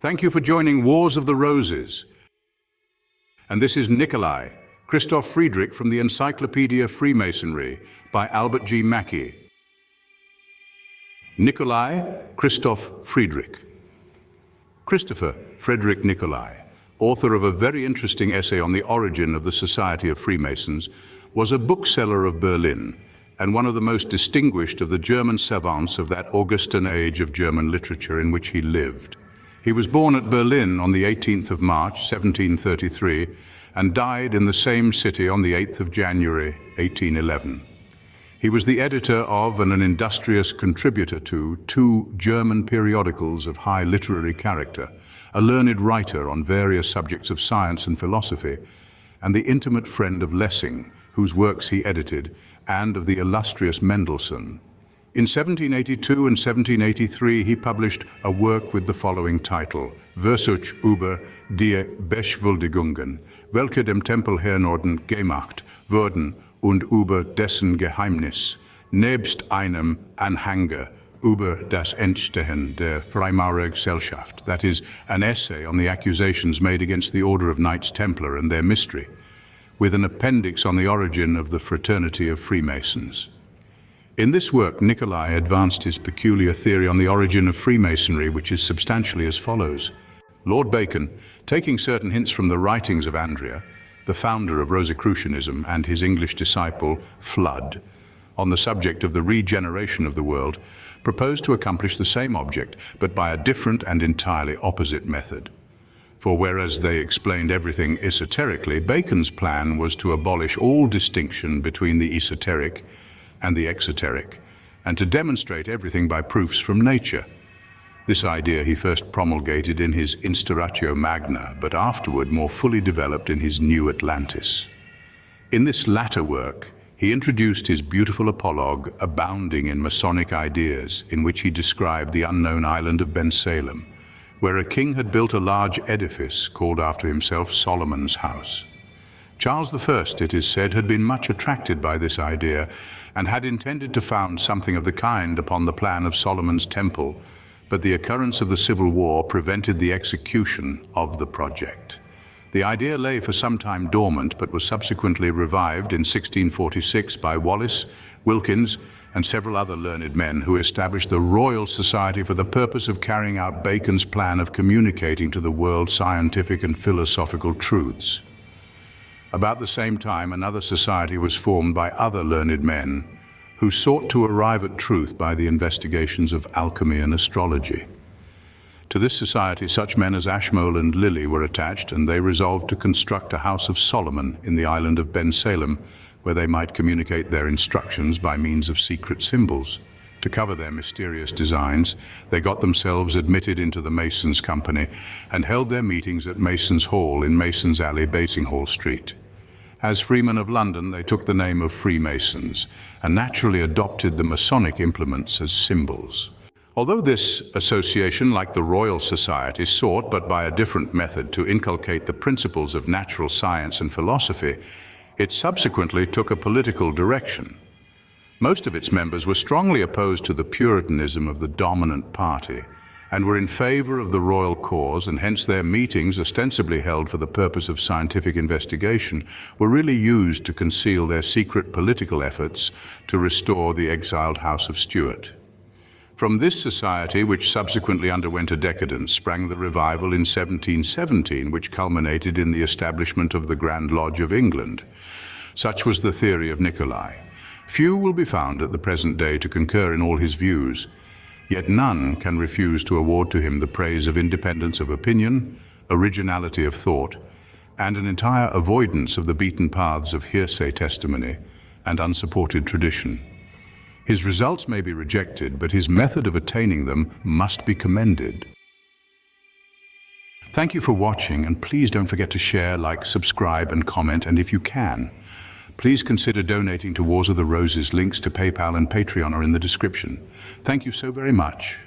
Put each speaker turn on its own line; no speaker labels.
Thank you for joining Wars of the Roses. And this is Nicolai, Christopk Friedrich from the Encyclopedia of Freemasonry by Albert G. Mackey. Nicolai, Christopk Friedrich. Christopher Frederick Nicolai, author of a very interesting essay on the origin of the Society of Freemasons, was a bookseller of Berlin and one of the most distinguished of the German savants of that Augustan age of German literature in which he lived. He was born at Berlin on the 18th of March, 1733, and died in the same city on the 8th of January, 1811. He was the editor of and an industrious contributor to two German periodicals of high literary character, a learned writer on various subjects of science and philosophy, and the intimate friend of Lessing, whose works he edited, and of the illustrious Mendelssohn. In 1782 and 1783 he published a work with the following title, Versuch über die Beschuldigungen, welche dem Tempelherrnorden gemacht wurden und über dessen Geheimnis, nebst einem Anhänger über das Entstehen der Freimaurergesellschaft, that is, an essay on the accusations made against the Order of Knights Templar and their mystery, with an appendix on the origin of the Fraternity of Freemasons. In this work, Nicolai advanced his peculiar theory on the origin of Freemasonry, which is substantially as follows. Lord Bacon, taking certain hints from the writings of Andrea, the founder of Rosicrucianism, and his English disciple, Flood, on the subject of the regeneration of the world, proposed to accomplish the same object, but by a different and entirely opposite method. For whereas they explained everything esoterically, Bacon's plan was to abolish all distinction between the esoteric and the exoteric, and to demonstrate everything by proofs from nature. This idea he first promulgated in his Instauratio Magna, but afterward more fully developed in his New Atlantis. In this latter work, he introduced his beautiful apologue, abounding in Masonic ideas, in which he described the unknown island of Bensalem, where a king had built a large edifice called after himself Solomon's House. Charles I, it is said, had been much attracted by this idea and had intended to found something of the kind upon the plan of Solomon's Temple, but the occurrence of the Civil War prevented the execution of the project. The idea lay for some time dormant, but was subsequently revived in 1646 by Wallace, Wilkins, and several other learned men who established the Royal Society for the purpose of carrying out Bacon's plan of communicating to the world scientific and philosophical truths. About the same time, another society was formed by other learned men who sought to arrive at truth by the investigations of alchemy and astrology. To this society, such men as Ashmole and Lilly were attached, and they resolved to construct a House of Solomon in the island of Bensalem, where they might communicate their instructions by means of secret symbols. To cover their mysterious designs, they got themselves admitted into the Masons' Company and held their meetings at Masons' Hall in Masons' Alley, Basinghall Street. As Freemen of London, they took the name of Freemasons and naturally adopted the Masonic implements as symbols. Although this association, like the Royal Society, sought, but by a different method, to inculcate the principles of natural science and philosophy, it subsequently took a political direction. Most of its members were strongly opposed to the Puritanism of the dominant party and were in favor of the royal cause, and hence their meetings, ostensibly held for the purpose of scientific investigation, were really used to conceal their secret political efforts to restore the exiled House of Stuart. From this society, which subsequently underwent a decadence, sprang the revival in 1717, which culminated in the establishment of the Grand Lodge of England. Such was the theory of Nicolai. Few will be found at the present day to concur in all his views, yet none can refuse to award to him the praise of independence of opinion, originality of thought, and an entire avoidance of the beaten paths of hearsay testimony and unsupported tradition. His results may be rejected, but his method of attaining them must be commended. Thank you for watching, and please don't forget to share, like, subscribe, and comment, and if you can, please consider donating to Wars of the Roses. Links to PayPal and Patreon are in the description. Thank you so very much.